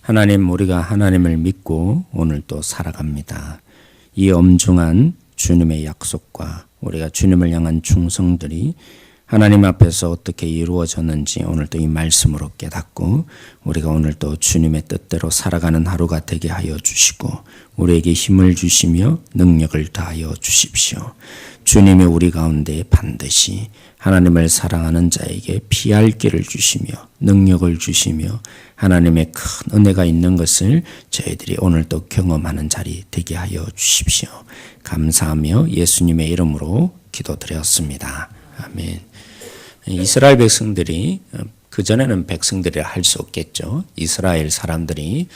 하나님, 우리가 하나님을 믿고 오늘 또 살아갑니다. 이 엄중한 주님의 약속과 우리가 주님을 향한 충성들이 하나님 앞에서 어떻게 이루어졌는지 오늘 또 이 말씀으로 깨닫고 우리가 오늘 또 주님의 뜻대로 살아가는 하루가 되게 하여 주시고 우리에게 힘을 주시며 능력을 다하여 주십시오. 주님이 우리 가운데 반드시 하나님을 사랑하는 자에게 피할 길을 주시며 능력을 주시며 하나님의 큰 은혜가 있는 것을 저희들이 오늘 또 경험하는 자리 되게 하여 주십시오. 감사하며 예수님의 이름으로 기도드렸습니다. 아멘. 이스라엘 백성들이 그전에는 백성들이라 할 수 없겠죠. 이스라엘 사람들이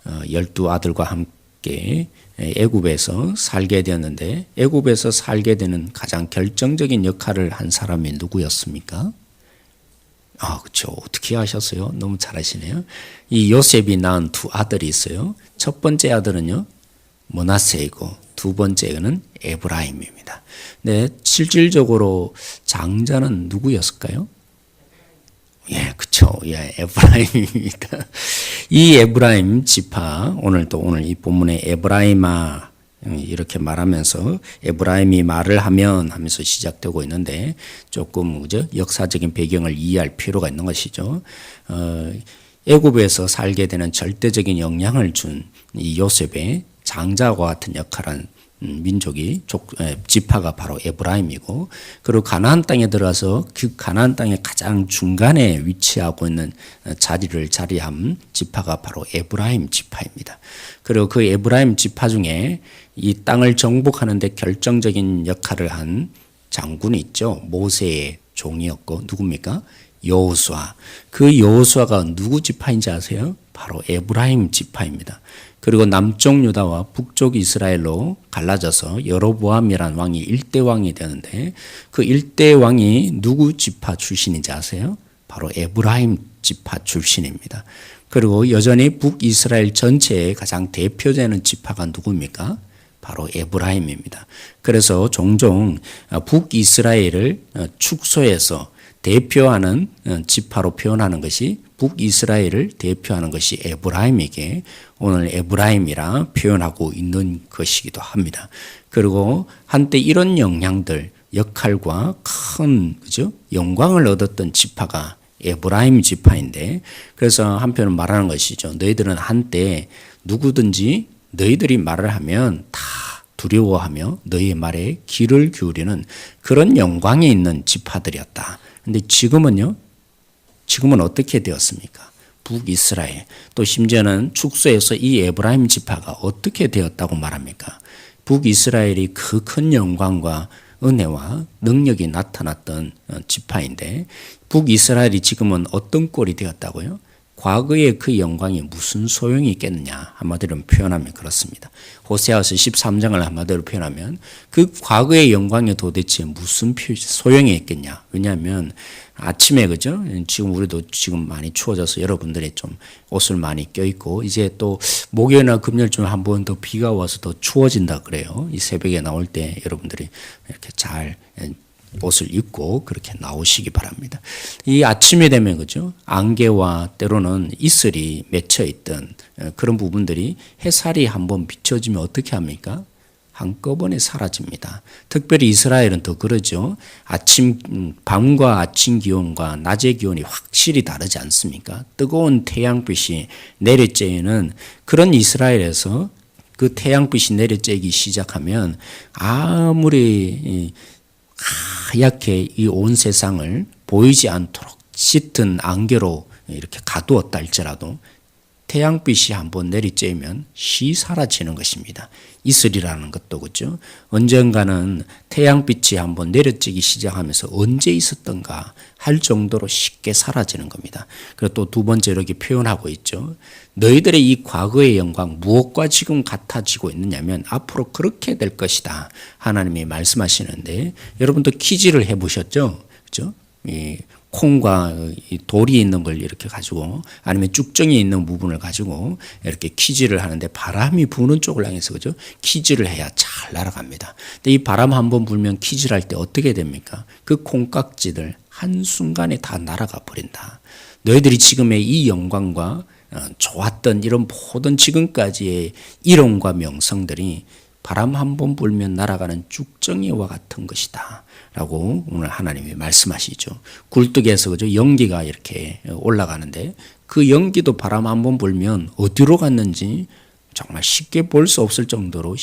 12아들과 함께 애굽에서 살게 되었는데 애굽에서 살게 되는 가장 결정적인 역할을 한 사람이 누구였습니까? 그렇죠. 어떻게 아셨어요? 너무 잘하시네요. 이 요셉이 낳은 두 아들이 있어요. 첫 번째 아들은요, 므낫세이고 두 번째는 에브라임입니다. 네, 실질적으로 장자는 누구였을까요? 예, 그쵸. 예, 에브라임입니다. 이 에브라임 지파, 오늘 이 본문에 에브라임아, 이렇게 말하면서 에브라임이 말을 하면 하면서 시작되고 있는데 조금, 그죠? 역사적인 배경을 이해할 필요가 있는 것이죠. 애굽에서 살게 되는 절대적인 영향을 준 이 요셉의 장자와 같은 역할은 민족이 지파가 바로 에브라임이고, 그리고 가나안 땅에 들어가서 그 가나안 땅의 가장 중간에 위치하고 있는 자리를 자리한 지파가 바로 에브라임 지파입니다. 그리고 그 에브라임 지파 중에 이 땅을 정복하는 데 결정적인 역할을 한 장군이 있죠. 모세의 종이었고 누굽니까? 여호수아. 그 여호수아가 누구 지파인지 아세요? 바로 에브라임 지파입니다. 그리고 남쪽 유다와 북쪽 이스라엘로 갈라져서 여로보암이라는 왕이 일대 왕이 되는데 그 일대 왕이 누구 지파 출신인지 아세요? 바로 에브라임 지파 출신입니다. 그리고 여전히 북이스라엘 전체의 가장 대표되는 지파가 누굽니까? 바로 에브라임입니다. 그래서 종종 북이스라엘을 축소해서 대표하는 지파로 표현하는 것이 북이스라엘을 대표하는 것이 에브라임에게 오늘 에브라임이라 표현하고 있는 것이기도 합니다. 그리고 한때 이런 영향들, 역할과 큰, 그죠? 영광을 얻었던 지파가 에브라임 지파인데, 그래서 한편은 말하는 것이죠. 너희들은 한때 누구든지 너희들이 말을 하면 다 두려워하며 너희의 말에 귀를 기울이는 그런 영광이 있는 지파들이었다. 근데 지금은 어떻게 되었습니까? 북이스라엘, 또 심지어는 축소해서 이 에브라임 지파가 어떻게 되었다고 말합니까? 북이스라엘이 그 큰 영광과 은혜와 능력이 나타났던 지파인데 북이스라엘이 지금은 어떤 꼴이 되었다고요? 과거의 그 영광이 무슨 소용이 있겠느냐, 한마디로 표현하면 그렇습니다. 호세아서 13장을 한마디로 표현하면 그 과거의 영광이 도대체 무슨 소용이 있겠냐. 왜냐하면 아침에, 그죠? 지금 우리도 지금 많이 추워져서 여러분들이 좀 옷을 많이 껴입고 이제 또 목요일이나 금요일쯤 한 번 더 비가 와서 더 추워진다 그래요. 이 새벽에 나올 때 여러분들이 이렇게 잘 옷을 입고 그렇게 나오시기 바랍니다. 이 아침이 되면, 그죠? 안개와 때로는 이슬이 맺혀 있던 그런 부분들이 햇살이 한번 비춰지면 어떻게 합니까? 한꺼번에 사라집니다. 특별히 이스라엘은 더 그러죠. 밤과 아침 기온과 낮의 기온이 확실히 다르지 않습니까? 뜨거운 태양빛이 내리쬐는 그런 이스라엘에서 그 태양빛이 내리쬐기 시작하면 아무리 하얗게 이 온 세상을 보이지 않도록 짙은 안개로 이렇게 가두었다 할지라도 태양빛이 한번 내리쬐면 사라지는 것입니다. 이슬이라는 것도, 그렇죠? 언젠가는 태양빛이 한번 내려쬐기 시작하면서 언제 있었던가 할 정도로 쉽게 사라지는 겁니다. 그리고 또 두 번째 이렇게 표현하고 있죠. 너희들의 이 과거의 영광 무엇과 지금 같아지고 있느냐면 앞으로 그렇게 될 것이다. 하나님이 말씀하시는데 여러분도 퀴즈를 해보셨죠? 그렇죠? 이 콩과 돌이 있는 걸 이렇게 가지고 아니면 쭉정이 있는 부분을 가지고 이렇게 퀴즈를 하는데 바람이 부는 쪽을 향해서, 그죠? 퀴즈를 해야 잘 날아갑니다. 근데 이 바람 한번 불면 퀴즈를 할 때 어떻게 됩니까? 그 콩깍지들 한순간에 다 날아가 버린다. 너희들이 지금의 이 영광과 좋았던 이런 모든 지금까지의 이론과 명성들이 바람 한 번 불면 날아가는 쭉정이와 같은 것이다 라고 오늘 하나님이 말씀하시죠. 굴뚝에서 그죠, 연기가 이렇게 올라가는데 그 연기도 바람 한 번 불면 어디로 갔는지 정말 쉽게 볼 수 없을 정도로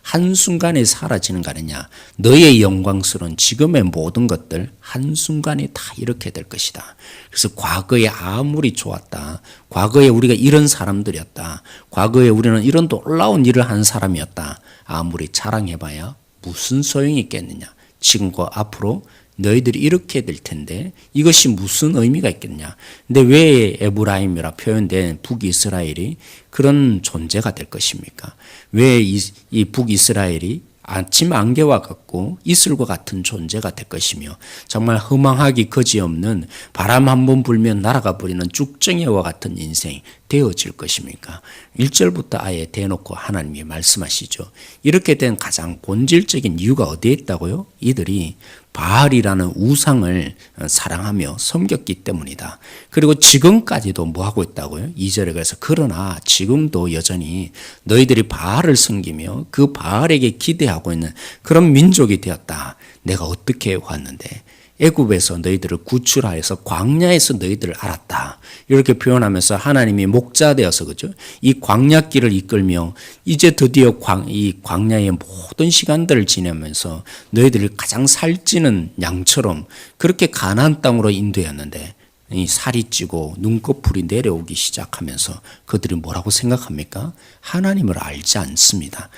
한순간에 사라지는 거 아니냐. 너의 영광스러운 지금의 모든 것들 한순간에 다 이렇게 될 것이다. 그래서 과거에 아무리 좋았다. 과거에 우리가 이런 사람들이었다. 과거에 우리는 이런 놀라운 일을 한 사람이었다. 아무리 자랑해봐야 무슨 소용이 있겠느냐. 지금과 앞으로 너희들이 이렇게 될 텐데 이것이 무슨 의미가 있겠냐. 근데 왜 에브라임이라 표현된 북이스라엘이 그런 존재가 될 것입니까? 왜 이 북이스라엘이 아침 안개와 같고 이슬과 같은 존재가 될 것이며 정말 허망하기 그지없는 바람 한 번 불면 날아가 버리는 쭉정이와 같은 인생 되어질 것입니까? 1절부터 아예 대놓고 하나님이 말씀하시죠. 이렇게 된 가장 본질적인 이유가 어디에 있다고요? 이들이 바알이라는 우상을 사랑하며 섬겼기 때문이다. 그리고 지금까지도 뭐 하고 있다고요? 2절에 그래서 그러나 지금도 여전히 너희들이 바알을 섬기며 그 바알에게 기대하고 있는 그런 민족이 되었다. 내가 어떻게 왔는데 애굽에서 너희들을 구출하여서 광야에서 너희들을 알았다. 이렇게 표현하면서 하나님이 목자 되어서 그죠? 이 광야길을 이끌며 이제 드디어 이 광야의 모든 시간들을 지내면서 너희들을 가장 살찌는 양처럼 그렇게 가나안 땅으로 인도했는데 이 살이 찌고 눈꺼풀이 내려오기 시작하면서 그들이 뭐라고 생각합니까? 하나님을 알지 않습니다.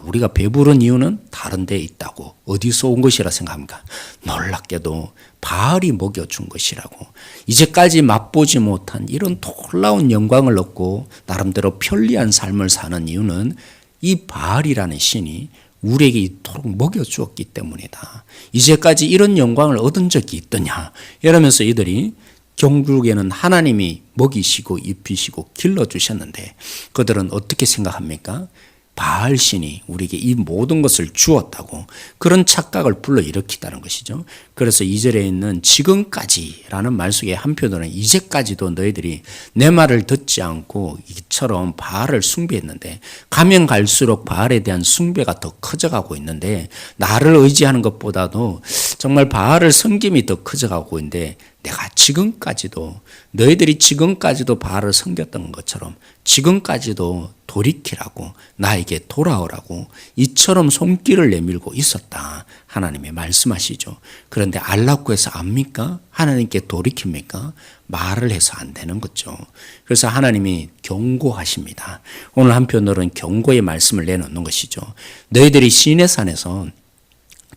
우리가 배부른 이유는 다른 데에 있다고. 어디서 온 것이라 생각합니까? 놀랍게도 바알이 먹여준 것이라고. 이제까지 맛보지 못한 이런 놀라운 영광을 얻고 나름대로 편리한 삶을 사는 이유는 이 바알이라는 신이 우리에게 이토록 먹여주었기 때문이다. 이제까지 이런 영광을 얻은 적이 있더냐. 이러면서 이들이 결국에는 하나님이 먹이시고 입히시고 길러주셨는데 그들은 어떻게 생각합니까? 바알신이 우리에게 이 모든 것을 주었다고 그런 착각을 불러일으키다는 것이죠. 그래서 2절에 있는 지금까지라는 말 속에 한편으로는 이제까지도 너희들이 내 말을 듣지 않고 이처럼 바알을 숭배했는데 가면 갈수록 바알에 대한 숭배가 더 커져가고 있는데 나를 의지하는 것보다도 정말 바알을 섬김이 더 커져가고 있는데 내가 지금까지도 너희들이 지금까지도 바알을 섬겼던 것처럼 지금까지도 돌이키라고 나에게 돌아오라고 이처럼 손길을 내밀고 있었다. 하나님이 말씀하시죠. 그런데 알라고 해서 압니까? 하나님께 돌이킵니까? 말을 해서 안 되는 거죠. 그래서 하나님이 경고하십니다. 오늘 한편으로는 경고의 말씀을 내놓는 것이죠. 너희들이 시내산에서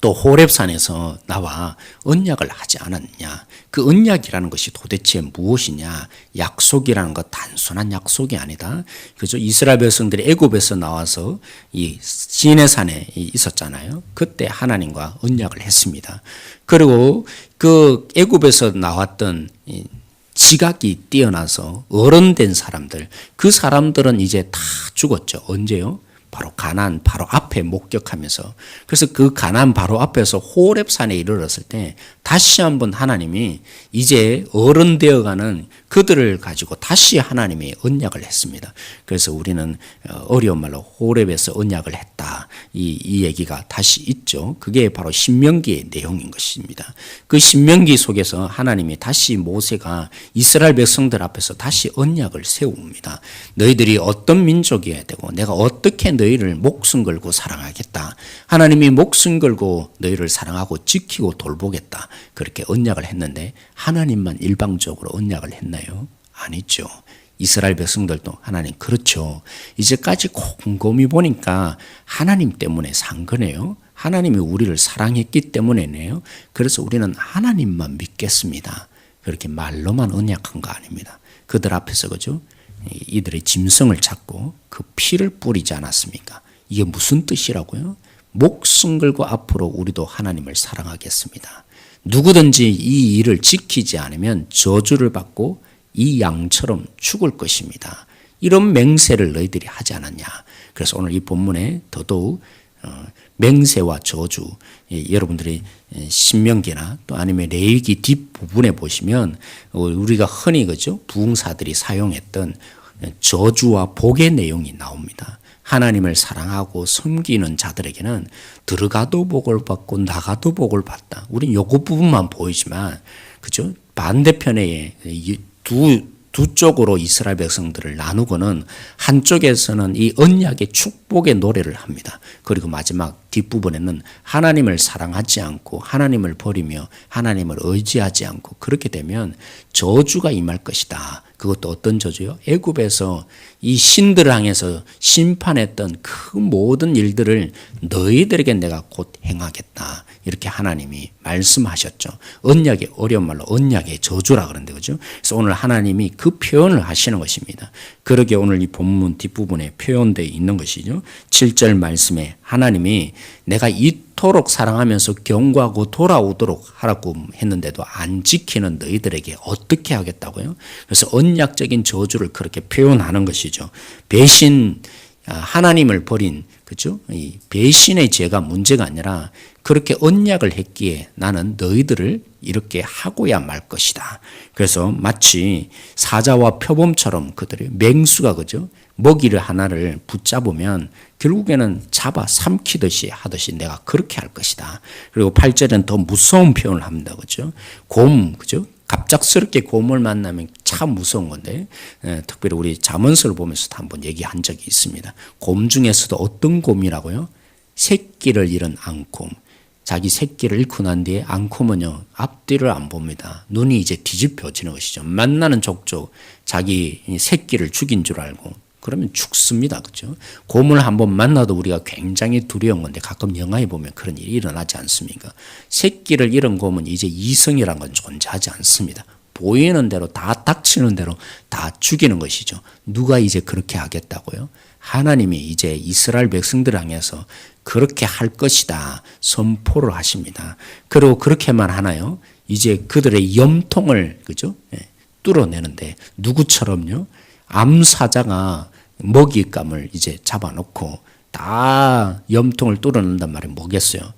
또 호렙산에서 나와 언약을 하지 않았냐. 그 언약이라는 것이 도대체 무엇이냐. 약속이라는 것 단순한 약속이 아니다. 그죠? 이스라엘 백성들이 애굽에서 나와서 이 시내산에 있었잖아요. 그때 하나님과 언약을 했습니다. 그리고 그 애굽에서 나왔던 지각이 뛰어나서 어른된 사람들, 그 사람들은 이제 다 죽었죠. 언제요? 바로 가나안 바로 앞에 목격하면서 그래서 그 가나안 바로 앞에서 호렙산에 이르렀을 때 다시 한번 하나님이 이제 어른 되어가는 그들을 가지고 다시 하나님이 언약을 했습니다. 그래서 우리는 어려운 말로 호렙에서 언약을 했다. 이 얘기가 다시 있죠. 그게 바로 신명기의 내용인 것입니다. 그 신명기 속에서 하나님이 다시 모세가 이스라엘 백성들 앞에서 다시 언약을 세웁니다. 너희들이 어떤 민족이어야 되고 내가 어떻게 너희를 목숨 걸고 사랑하겠다. 하나님이 목숨 걸고 너희를 사랑하고 지키고 돌보겠다. 그렇게 언약을 했는데 하나님만 일방적으로 언약을 했나요? 아니죠. 이스라엘 백성들도 하나님 그렇죠. 이제까지 곰곰이 보니까 하나님 때문에 산 거네요. 하나님이 우리를 사랑했기 때문에네요. 그래서 우리는 하나님만 믿겠습니다. 그렇게 말로만 언약한 거 아닙니다. 그들 앞에서 그죠? 이들의 짐승을 찾고 그 피를 뿌리지 않았습니까? 이게 무슨 뜻이라고요? 목숨 걸고 앞으로 우리도 하나님을 사랑하겠습니다. 누구든지 이 일을 지키지 않으면 저주를 받고 이 양처럼 죽을 것입니다. 이런 맹세를 너희들이 하지 않았냐. 그래서 오늘 이 본문에 더더욱 맹세와 저주, 여러분들이 신명기나 또 아니면 레위기 뒷부분에 보시면 우리가 흔히 그죠? 부흥사들이 사용했던 저주와 복의 내용이 나옵니다. 하나님을 사랑하고 섬기는 자들에게는 들어가도 복을 받고 나가도 복을 받다. 우린 요거 부분만 보이지만, 그죠? 반대편에 두 쪽으로 이스라엘 백성들을 나누고는 한쪽에서는 이 언약의 축복의 노래를 합니다. 그리고 마지막 뒷부분에는 하나님을 사랑하지 않고 하나님을 버리며 하나님을 의지하지 않고 그렇게 되면 저주가 임할 것이다. 그것도 어떤 저주요? 애굽에서 이 신들을 향해서 심판했던 그 모든 일들을 너희들에게 내가 곧 행하겠다. 이렇게 하나님이 말씀하셨죠. 언약의 어려운 말로 언약의 저주라 그러는데, 그죠? 그래서 오늘 하나님이 그 표현을 하시는 것입니다. 그러게 오늘 이 본문 뒷부분에 표현되어 있는 것이죠. 7절 말씀에 하나님이 내가 이토록 사랑하면서 경고하고 돌아오도록 하라고 했는데도 안 지키는 너희들에게 어떻게 하겠다고요? 그래서 언약적인 저주를 그렇게 표현하는 것이죠. 배신, 하나님을 버린, 그죠? 이 배신의 죄가 문제가 아니라 그렇게 언약을 했기에 나는 너희들을 이렇게 하고야 말 것이다. 그래서 마치 사자와 표범처럼 그들의 맹수가, 그죠? 먹이를 하나를 붙잡으면 결국에는 잡아 삼키듯이 하듯이 내가 그렇게 할 것이다. 그리고 8절은 더 무서운 표현을 합니다. 그죠? 곰, 그죠? 갑작스럽게 곰을 만나면 참 무서운 건데, 특별히 우리 잠언서를 보면서도 한번 얘기한 적이 있습니다. 곰 중에서도 어떤 곰이라고요? 새끼를 잃은 앙콤. 자기 새끼를 잃고 난 뒤에 앙콤은요, 앞뒤를 안 봅니다. 눈이 이제 뒤집혀지는 것이죠. 만나는 족족 자기 새끼를 죽인 줄 알고 그러면 죽습니다. 그죠? 곰을 한번 만나도 우리가 굉장히 두려운 건데 가끔 영화에 보면 그런 일이 일어나지 않습니까? 새끼를 잃은 곰은 이제 이성이란 건 존재하지 않습니다. 보이는 대로 다 닥치는 대로 다 죽이는 것이죠. 누가 이제 그렇게 하겠다고요? 하나님이 이제 이스라엘 백성들 향해서 그렇게 할 것이다 선포를 하십니다. 그리고 그렇게만 하나요? 이제 그들의 염통을, 그죠? 뚫어내는데 누구처럼요? 암사자가 먹잇감을 이제 잡아놓고 다 염통을 뚫어낸단 말이 뭐겠어요?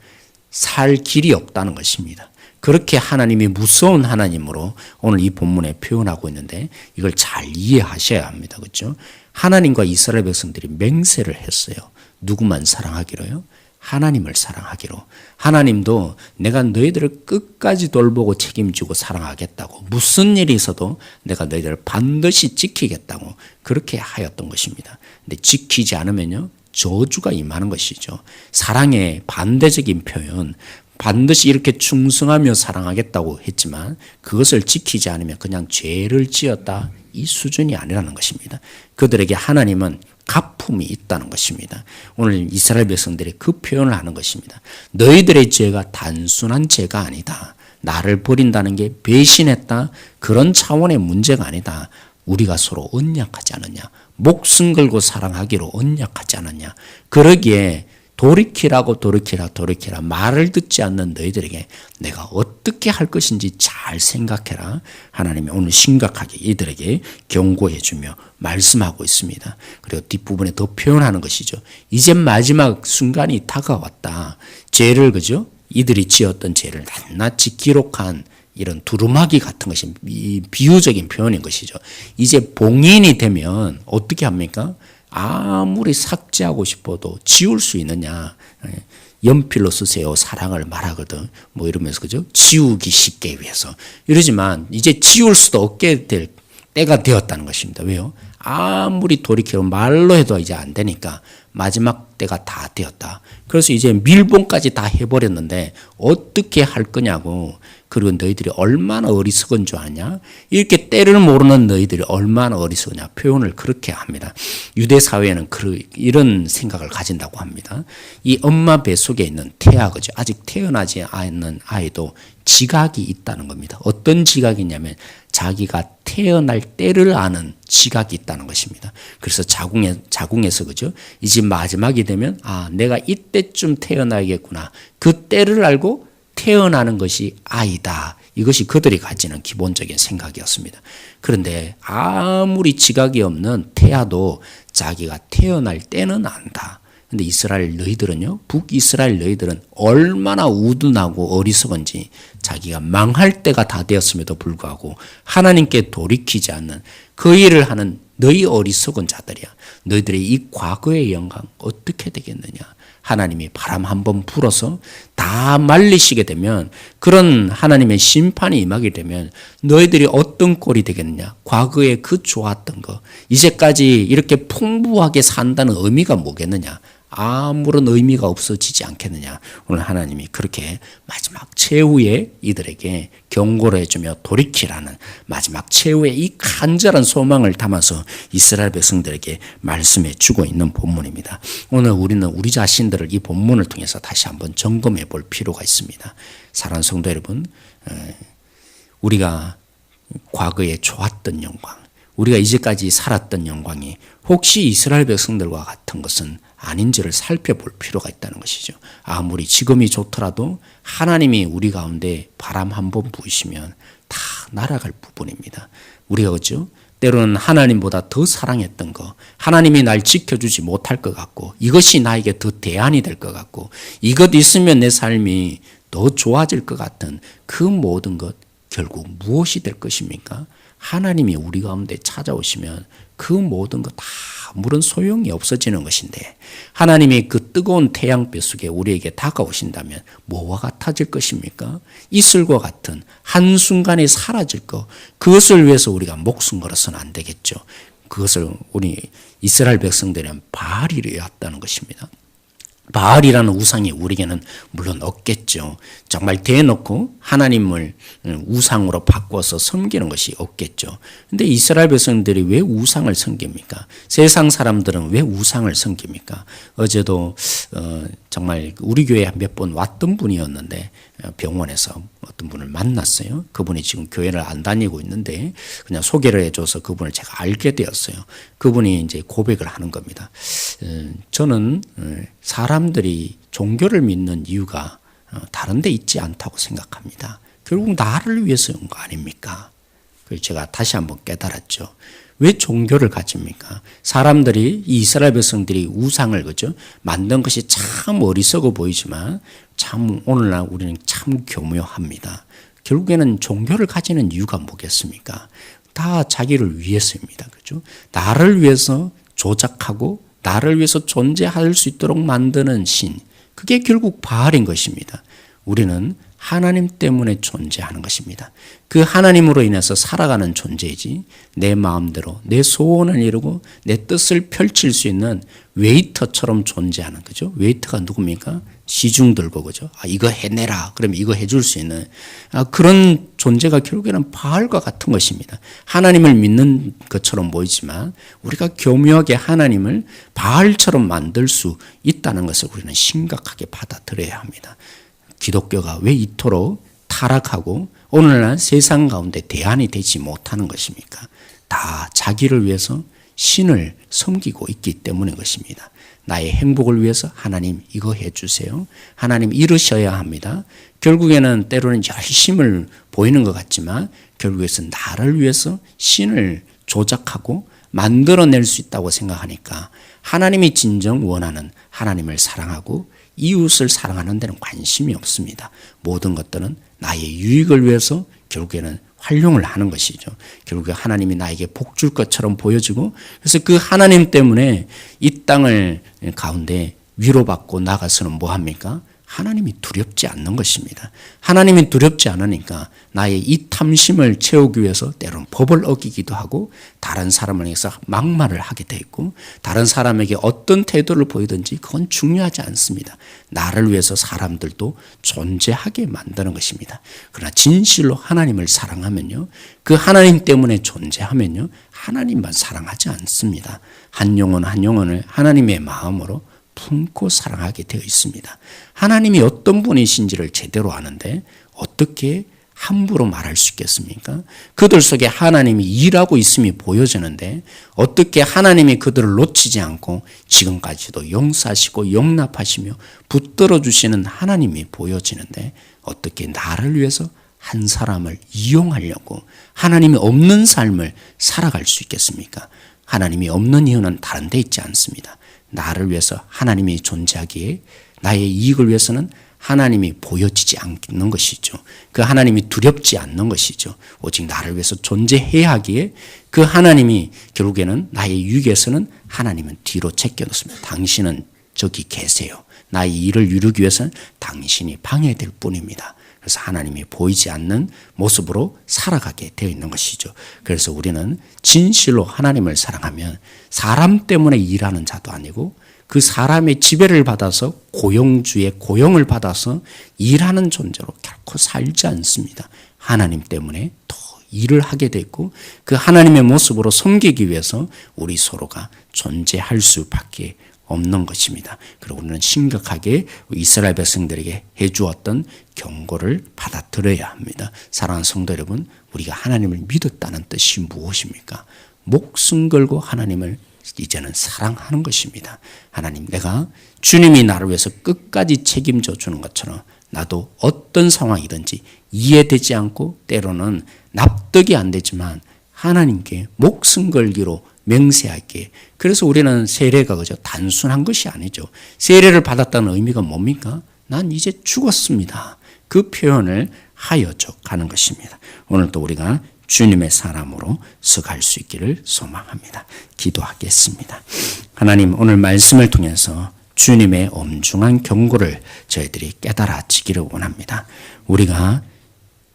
살 길이 없다는 것입니다. 그렇게 하나님이 무서운 하나님으로 오늘 이 본문에 표현하고 있는데 이걸 잘 이해하셔야 합니다. 그렇죠? 하나님과 이스라엘 백성들이 맹세를 했어요. 누구만 사랑하기로요? 하나님을 사랑하기로. 하나님도 내가 너희들을 끝까지 돌보고 책임지고 사랑하겠다고, 무슨 일이 있어도 내가 너희들을 반드시 지키겠다고 그렇게 하였던 것입니다. 근데 지키지 않으면요, 저주가 임하는 것이죠. 사랑의 반대적인 표현, 반드시 이렇게 충성하며 사랑하겠다고 했지만 그것을 지키지 않으면 그냥 죄를 지었다, 이 수준이 아니라는 것입니다. 그들에게 하나님은 가품이 있다는 것입니다. 오늘 이스라엘 백성들이 그 표현을 하는 것입니다. 너희들의 죄가 단순한 죄가 아니다. 나를 버린다는 게 배신했다, 그런 차원의 문제가 아니다. 우리가 서로 언약하지 않았냐, 목숨 걸고 사랑하기로 언약하지 않았냐. 그러기에 돌이키라 말을 듣지 않는 너희들에게 내가 어떻게 할 것인지 잘 생각해라. 하나님이 오늘 심각하게 이들에게 경고해 주며 말씀하고 있습니다. 그리고 뒷부분에 더 표현하는 것이죠. 이제 마지막 순간이 다가왔다. 죄를, 그죠? 이들이 지었던 죄를 낱낱이 기록한 이런 두루마기 같은 것이 비유적인 표현인 것이죠. 이제 봉인이 되면 어떻게 합니까? 아무리 삭제하고 싶어도 지울 수 있느냐. 연필로 쓰세요. 사랑을 말하거든. 뭐 이러면서, 그죠? 지우기 쉽게 위해서. 이러지만 이제 지울 수도 없게 될 때가 되었다는 것입니다. 왜요? 아무리 돌이켜 말로 해도 이제 안 되니까 마지막 때가 다 되었다. 그래서 이제 밀봉까지 다 해버렸는데 어떻게 할 거냐고. 그리고 너희들이 얼마나 어리석은 줄 아냐? 이렇게 때를 모르는 너희들이 얼마나 어리석으냐. 표현을 그렇게 합니다. 유대 사회에는 이런 생각을 가진다고 합니다. 이 엄마 배 속에 있는 태아, 그죠? 아직 태어나지 않는 아이도 지각이 있다는 겁니다. 어떤 지각이냐면 자기가 태어날 때를 아는 지각이 있다는 것입니다. 그래서 자궁에서, 그죠? 이제 마지막이 되면 내가 이때쯤 태어나야겠구나. 그 때를 알고 태어나는 것이 아이다. 이것이 그들이 가지는 기본적인 생각이었습니다. 그런데 아무리 지각이 없는 태아도 자기가 태어날 때는 안다. 근데 이스라엘 너희들은요, 북이스라엘 너희들은 얼마나 우둔하고 어리석은지 자기가 망할 때가 다 되었음에도 불구하고 하나님께 돌이키지 않는 그 일을 하는 너희 어리석은 자들이야. 너희들의 이 과거의 영광 어떻게 되겠느냐. 하나님이 바람 한번 불어서 다 말리시게 되면, 그런 하나님의 심판이 임하게 되면 너희들이 어떤 꼴이 되겠느냐. 과거에 그 좋았던 거, 이제까지 이렇게 풍부하게 산다는 의미가 뭐겠느냐. 아무런 의미가 없어지지 않겠느냐. 오늘 하나님이 그렇게 마지막 최후에 이들에게 경고를 해주며 돌이키라는 마지막 최후의 이 간절한 소망을 담아서 이스라엘 백성들에게 말씀해 주고 있는 본문입니다. 오늘 우리는 우리 자신들을 이 본문을 통해서 다시 한번 점검해 볼 필요가 있습니다. 사랑하는 성도 여러분, 우리가 과거에 좋았던 영광, 우리가 이제까지 살았던 영광이 혹시 이스라엘 백성들과 같은 것은 아닌지를 살펴볼 필요가 있다는 것이죠. 아무리 지금이 좋더라도 하나님이 우리 가운데 바람 한번 부으시면 다 날아갈 부분입니다. 우리가 그렇죠? 때로는 하나님보다 더 사랑했던 거, 하나님이 날 지켜주지 못할 것 같고, 이것이 나에게 더 대안이 될 것 같고, 이것 있으면 내 삶이 더 좋아질 것 같은 그 모든 것, 결국 무엇이 될 것입니까? 하나님이 우리 가운데 찾아오시면 그 모든 것 다 아무런 소용이 없어지는 것인데, 하나님이 그 뜨거운 태양빛 속에 우리에게 다가오신다면 뭐와 같아질 것입니까? 이슬과 같은 한순간에 사라질 것, 그것을 위해서 우리가 목숨 걸어서는 안 되겠죠. 그것을 우리 이스라엘 백성들은 바알이었다는 것입니다. 바알이라는 우상이 우리에게는 물론 없겠죠. 정말 대놓고 하나님을 우상으로 바꿔서 섬기는 것이 없겠죠. 근데 이스라엘 백성들이 왜 우상을 섬깁니까? 세상 사람들은 왜 우상을 섬깁니까? 어제도 정말 우리 교회에 몇 번 왔던 분이었는데, 병원에서 어떤 분을 만났어요. 그분이 지금 교회를 안 다니고 있는데 그냥 소개를 해줘서 그분을 제가 알게 되었어요. 그분이 이제 고백을 하는 겁니다. 저는 사람들이 종교를 믿는 이유가 다른 데 있지 않다고 생각합니다. 결국 나를 위해서 온 거 아닙니까? 그래서 제가 다시 한번 깨달았죠. 왜 종교를 가집니까? 사람들이, 이 이스라엘 백성들이 우상을 그죠? 만든 것이 참 어리석어 보이지만 참 오늘날 우리는 참 교묘합니다. 결국에는 종교를 가지는 이유가 뭐겠습니까? 다 자기를 위해서입니다. 그죠? 나를 위해서 조작하고 나를 위해서 존재할 수 있도록 만드는 신, 그게 결국 바알인 것입니다. 우리는 하나님 때문에 존재하는 것입니다. 그 하나님으로 인해서 살아가는 존재이지, 내 마음대로 내 소원을 이루고 내 뜻을 펼칠 수 있는 웨이터처럼 존재하는 거죠. 웨이터가 누굽니까? 시중 들고 그죠? 이거 해내라. 그러면 이거 해줄 수 있는 그런 존재가 결국에는 바알과 같은 것입니다. 하나님을 믿는 것처럼 보이지만 우리가 교묘하게 하나님을 바알처럼 만들 수 있다는 것을 우리는 심각하게 받아들여야 합니다. 기독교가 왜 이토록 타락하고 오늘날 세상 가운데 대안이 되지 못하는 것입니까? 다 자기를 위해서 신을 섬기고 있기 때문인 것입니다. 나의 행복을 위해서 하나님 이거 해주세요. 하나님 이러셔야 합니다. 결국에는 때로는 열심을 보이는 것 같지만 결국에는 나를 위해서 신을 조작하고 만들어낼 수 있다고 생각하니까 하나님이 진정 원하는 하나님을 사랑하고 이웃을 사랑하는 데는 관심이 없습니다. 모든 것들은 나의 유익을 위해서 결국에는 활용을 하는 것이죠. 결국에 하나님이 나에게 복 줄 것처럼 보여지고, 그래서 그 하나님 때문에 이 땅을 가운데 위로받고 나가서는 뭐합니까? 하나님이 두렵지 않는 것입니다. 하나님이 두렵지 않으니까 나의 이 탐심을 채우기 위해서 때로는 법을 어기기도 하고 다른 사람을 위해서 막말을 하게 돼 있고 다른 사람에게 어떤 태도를 보이든지 그건 중요하지 않습니다. 나를 위해서 사람들도 존재하게 만드는 것입니다. 그러나 진실로 하나님을 사랑하면요, 그 하나님 때문에 존재하면요, 하나님만 사랑하지 않습니다. 한 영혼 한 영혼을 하나님의 마음으로 품고 사랑하게 되어 있습니다. 하나님이 어떤 분이신지를 제대로 아는데 어떻게 함부로 말할 수 있겠습니까? 그들 속에 하나님이 일하고 있음이 보여지는데 어떻게 하나님이 그들을 놓치지 않고 지금까지도 용서하시고 용납하시며 붙들어 주시는 하나님이 보여지는데 어떻게 나를 위해서 한 사람을 이용하려고 하나님이 없는 삶을 살아갈 수 있겠습니까? 하나님이 없는 이유는 다른 데 있지 않습니다. 나를 위해서 하나님이 존재하기에 나의 이익을 위해서는 하나님이 보여지지 않는 것이죠. 그 하나님이 두렵지 않는 것이죠. 오직 나를 위해서 존재해야 하기에 그 하나님이 결국에는 나의 유익에서는 하나님은 뒤로 제껴놓습니다. 당신은 저기 계세요. 나의 일을 이루기 위해서는 당신이 방해될 뿐입니다. 그래서 하나님이 보이지 않는 모습으로 살아가게 되어 있는 것이죠. 그래서 우리는 진실로 하나님을 사랑하면 사람 때문에 일하는 자도 아니고 그 사람의 지배를 받아서 고용주의 고용을 받아서 일하는 존재로 결코 살지 않습니다. 하나님 때문에 더 일을 하게 됐고 그 하나님의 모습으로 섬기기 위해서 우리 서로가 존재할 수밖에 없는 것입니다. 그리고 우리는 심각하게 이스라엘 백성들에게 해주었던 경고를 받아들여야 합니다. 사랑하는 성도 여러분, 우리가 하나님을 믿었다는 뜻이 무엇입니까? 목숨 걸고 하나님을 이제는 사랑하는 것입니다. 하나님, 내가 주님이 나를 위해서 끝까지 책임져 주는 것처럼 나도 어떤 상황이든지 이해되지 않고 때로는 납득이 안 되지만 하나님께 목숨 걸기로 맹세할게. 그래서 우리는 세례가 그저 단순한 것이 아니죠. 세례를 받았다는 의미가 뭡니까? 난 이제 죽었습니다. 그 표현을 하여져 가는 것입니다. 오늘도 우리가 주님의 사람으로 서갈 수 있기를 소망합니다. 기도하겠습니다. 하나님, 오늘 말씀을 통해서 주님의 엄중한 경고를 저희들이 깨달아지기를 원합니다. 우리가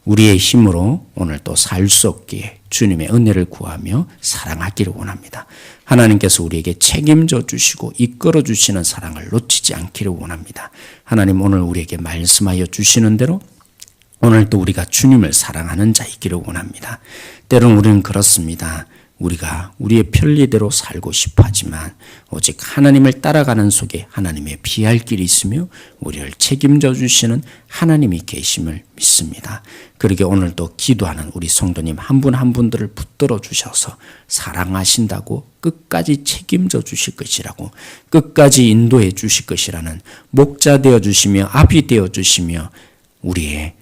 우리의 힘으로 오늘 또 살 수 없기에 주님의 은혜를 구하며 사랑하기를 원합니다. 하나님께서 우리에게 책임져 주시고 이끌어 주시는 사랑을 놓치지 않기를 원합니다. 하나님, 오늘 우리에게 말씀하여 주시는 대로 오늘도 우리가 주님을 사랑하는 자이기를 원합니다. 때로는 우리는 그렇습니다. 우리가 우리의 편리대로 살고 싶어 하지만 오직 하나님을 따라가는 속에 하나님의 피할 길이 있으며 우리를 책임져 주시는 하나님이 계심을 믿습니다. 그러게 오늘도 기도하는 우리 성도님 한 분 한 분들을 붙들어 주셔서 사랑하신다고 끝까지 책임져 주실 것이라고 끝까지 인도해 주실 것이라는 목자 되어 주시며 아비 되어 주시며 우리의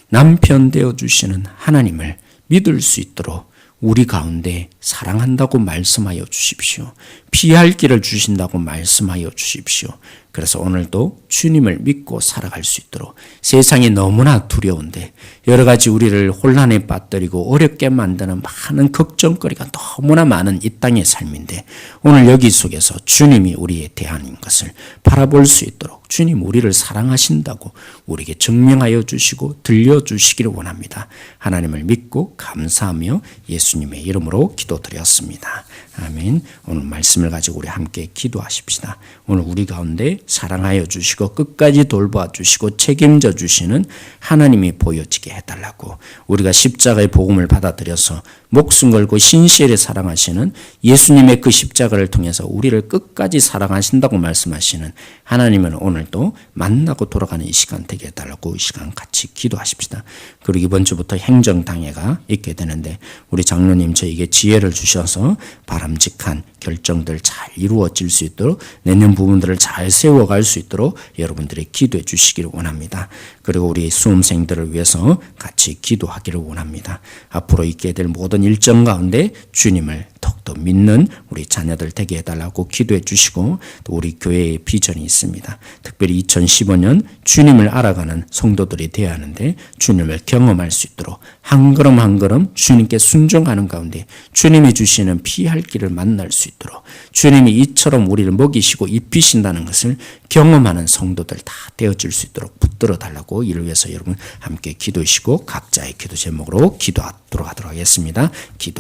남편 되어 주시는 하나님을 믿을 수 있도록 우리 가운데 사랑한다고 말씀하여 주십시오. 피할 길을 주신다고 말씀하여 주십시오. 그래서 오늘도 주님을 믿고 살아갈 수 있도록 세상이 너무나 두려운데 여러 가지 우리를 혼란에 빠뜨리고 어렵게 만드는 많은 걱정거리가 너무나 많은 이 땅의 삶인데 오늘 여기 속에서 주님이 우리에 대한 것을 바라볼 수 있도록 주님 우리를 사랑하신다고 우리에게 증명하여 주시고 들려주시기를 원합니다. 하나님을 믿고 감사하며 예수님의 이름으로 기도드렸습니다. 아멘. 오늘 말씀을 가지고 우리 함께 기도하십시다. 오늘 우리 가운데 사랑하여 주시고 끝까지 돌봐 주시고 책임져 주시는 하나님이 보여지게 해달라고 우리가 십자가의 복음을 받아들여서 목숨 걸고 신실히 사랑하시는 예수님의 그 십자가를 통해서 우리를 끝까지 사랑하신다고 말씀하시는 하나님을 오늘도 만나고 돌아가는 이 시간 되게 해달라고 이 시간 같이 기도하십시다. 그리고 이번 주부터 행정당회가 있게 되는데 우리 장로님 저에게 지혜를 주셔서 바람직한 결정들 잘 이루어질 수 있도록 내년 부분들을 잘 세워갈 수 있도록 여러분들이 기도해 주시기를 원합니다. 그리고 우리 수험생들을 위해서 같이 기도하기를 원합니다. 앞으로 있게 될 모든 일정 가운데 주님을 더욱더 믿는 우리 자녀들 되게 해달라고 기도해 주시고 또 우리 교회의 비전이 있습니다. 특별히 2015년 주님을 알아가는 성도들이 되어야 하는데 주님을 경험할 수 있도록 한 걸음 한 걸음 주님께 순종하는 가운데 주님이 주시는 피할 길을 만날 수 있도록 주님이 이처럼 우리를 먹이시고 입히신다는 것을 경험하는 성도들 다 되어질 수 있도록 붙들어 달라고 이를 위해서 여러분 함께 기도하시고 각자의 기도 제목으로 기도하도록 하겠습니다. 기도